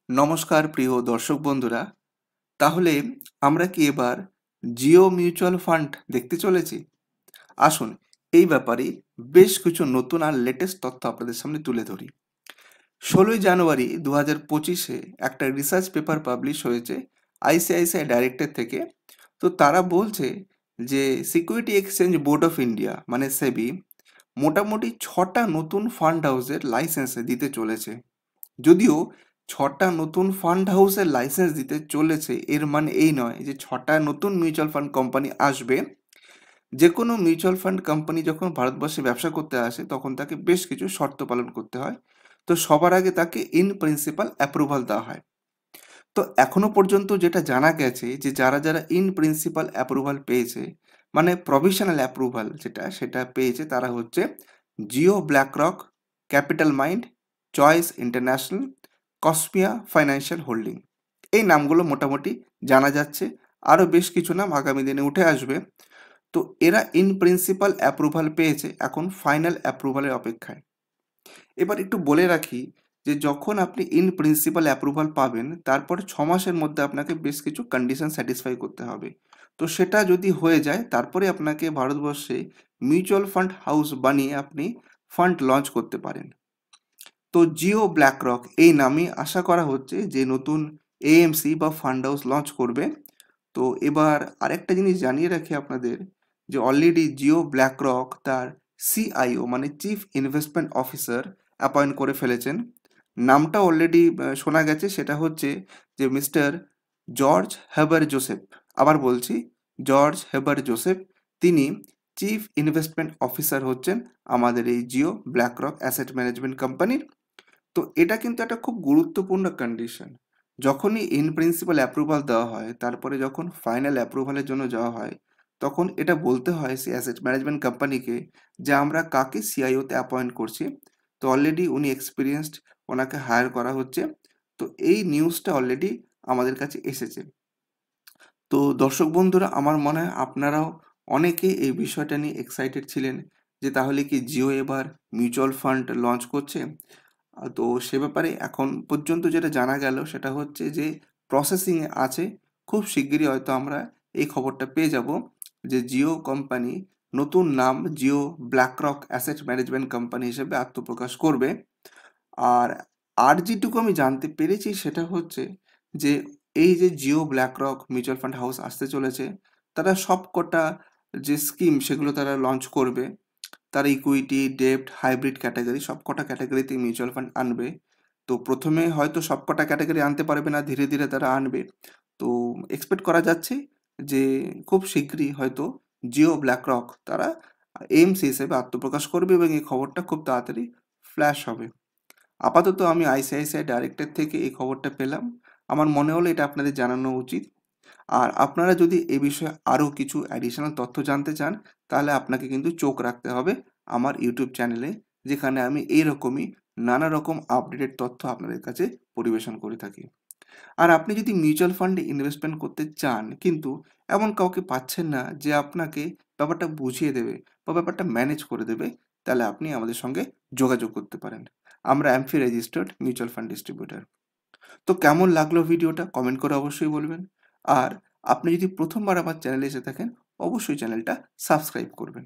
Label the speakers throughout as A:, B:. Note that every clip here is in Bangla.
A: নমস্কার প্রিয় দর্শক বন্ধুরা। তাহলে আমরা কি এবার জিও মিউচুয়াল ফান্ড দেখতে চলেছি? আসুন এই ব্যাপারে বেশ কিছু নতুন আর লেটেস্ট তথ্য আপনাদের সামনে তুলে ধরি। 16ই জানুয়ারি 2025-এ একটা রিসার্চ পেপার পাবলিশ হয়েছে আইসিআইসিআই ডাইরেক্টর থেকে। তো তারা বলছে যে security exchange board of India মানে সেবি মোটামুটি 6টা নতুন ফান্ড হাউসের লাইসেন্স দিতে চলেছে। যদিও 6টা নতুন ফান্ড হাউসের লাইসেন্স দিতে চলেছে, এর মানে এই নয় যে 6টা নতুন মিউচুয়াল ফান্ড কোম্পানি আসবে। যে কোনো মিউচুয়াল ফান্ড কোম্পানি যখন ভারতবর্ষে ব্যবসা করতে আসে তখন তাকে বেশ কিছু শর্ত পালন করতে হয়। তো সবার আগে তাকে ইন প্রিন্সিপাল অ্যাপ্রুভাল দেওয়া হয়। তো এখনো পর্যন্ত যেটা জানা গেছে যে যারা যারা ইন প্রিন্সিপাল অ্যাপ্রুভাল পেয়েছে, মানে প্রভিশনাল অ্যাপ্রুভাল সেটা পেয়েছে, তারা হচ্ছে Jio BlackRock, Capital Mind, Choice International, Cosmea Financial Holding. এই নামগুলো মোটামুটি জানা যাচ্ছে। আরও বেশ কিছু নাম আগামী দিনে উঠে আসবে। তো এরা ইন প্রিন্সিপাল অ্যাপ্রুভাল পেয়েছে, এখন ফাইনাল অ্যাপ্রুভালের অপেক্ষায়। এবার একটু বলে রাখি যে যখন আপনি ইন প্রিন্সিপাল অ্যাপ্রুভাল পাবেন তারপর 6 মাসের মধ্যে আপনাকে বেশ কিছু কন্ডিশন স্যাটিসফাই করতে হবে। তো সেটা যদি হয়ে যায় তারপরে আপনাকে ভারতবর্ষে মিউচুয়াল ফান্ড হাউস বানিয়ে আপনি ফান্ড লঞ্চ করতে পারেন। তো জিও ব্ল্যাকরক এই নামে আশা করা হচ্ছে যে নতুন এএমসি বা ফান্ড হাউস লঞ্চ করবে। তো এবার আরেকটা জিনিস জানিয়ে রাখি আপনাদের যে অলরেডি জিও ব্ল্যাকরক তার সিআইও মানে চিফ ইনভেস্টমেন্ট অফিসার অ্যাপয়েন্ট করে ফেলেছেন। নামটা অলরেডি শোনা গেছে, সেটা হচ্ছে যে মিস্টার জর্জ হেবার জোসেফ। আবার বলছি, জর্জ হেবার জোসেফ। তিনি চিফ ইনভেস্টমেন্ট অফিসার হচ্ছেন আমাদের এই জিও ব্ল্যাকরক অ্যাসেট ম্যানেজমেন্ট কোম্পানির। তো এটা কিন্তু একটা খুব গুরুত্বপূর্ণ কন্ডিশন। যখনই ইন প্রিন্সিপাল অ্যাপ্রুভাল দেওয়া হয় তারপরে যখন ফাইনাল অ্যাপ্রুভালের জন্য যাওয়া হয় তখন এটা বলতে হয় সেই অ্যাসেট ম্যানেজমেন্ট কোম্পানিকে যে আমরা কাকে সিআইওতে অ্যাপয়েন্ট করছি। তো অলরেডি উনি এক্সপিরিয়েন্সড, ওনাকে হায়ার করা হচ্ছে। তো এই নিউজটা অলরেডি আমাদের কাছে এসেছে। তো দর্শক বন্ধুরা, আমার মনে হয় আপনারাও অনেকে এই বিষয়টা নিয়ে এক্সাইটেড ছিলেন যে তাহলে কি জিও এবার মিউচুয়াল ফান্ড লঞ্চ করছে। তো সে ব্যাপারে এখন পর্যন্ত যেটা জানা গেল সেটা হচ্ছে যে প্রসেসিংয়ে আছে। খুব শিগগিরই হয়তো আমরা এই খবরটা পেয়ে যাব যে জিও কোম্পানি নতুন নাম Jio BlackRock asset management company হিসেবে আত্মপ্রকাশ করবে। আর আর যেটুকু আমি জানতে পেরেছি সেটা হচ্ছে যে এই যে Jio BlackRock mutual fund house আসতে চলেছে, তারা সবকটা যে স্কিম সেগুলো তারা লঞ্চ করবে। তারা ইকুইটি, ডেপ্ট, হাইব্রিড ক্যাটাগরি সবকটা ক্যাটাগরিতে মিউচুয়াল ফান্ড আনবে। তো প্রথমে হয়তো সবকটা ক্যাটাগরি আনতে পারবে না, ধীরে ধীরে তারা আনবে। তো এক্সপেক্ট করা যাচ্ছে যে খুব শীঘ্রই হয়তো জিও ব্ল্যাকরক তারা এএমসি হিসেবে আত্মপ্রকাশ করবে এবং এই খবরটা খুব তাড়াতাড়ি ফ্ল্যাশ হবে। আপাতত আমি আইসিআইসিআই ডাইরেক্টর থেকে এই খবরটা পেলাম। আমার মনে হলো এটা আপনাদের জানানো উচিত। আর আপনারা যদি এ বিষয়ে আরও কিছু অ্যাডিশনাল তথ্য জানতে চান তাহলে আপনাকে কিন্তু চোখ রাখতে হবে আমার ইউটিউব চ্যানেলে, যেখানে আমি এইরকমই নানা রকম আপডেটেড তথ্য আপনাদের কাছে পরিবেশন করে থাকি। আর আপনি যদি মিউচুয়াল ফান্ডে ইনভেস্টমেন্ট করতে চান কিন্তু এমন কাউকে পাচ্ছেন না যে আপনাকে ব্যাপারটা বুঝিয়ে দেবে বা ব্যাপারটা ম্যানেজ করে দেবে, তাহলে আপনি আমাদের সঙ্গে যোগাযোগ করতে পারেন। আমরা অ্যামফি রেজিস্টার্ড মিউচুয়াল ফান্ড ডিস্ট্রিবিউটার। তো কেমন লাগলো ভিডিওটা কমেন্ট করে অবশ্যই বলবেন। আর আপনি যদি প্রথমবার আমার চ্যানেলে এসে থাকেন অবশ্যই চ্যানেলটা সাবস্ক্রাইব করবেন।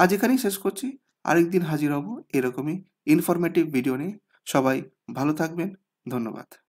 A: আজ এখানেই শেষ করছি। আরেকদিন হাজির হব এরকমই ইনফরমেটিভ ভিডিও নিয়ে। সবাই ভালো থাকবেন। ধন্যবাদ।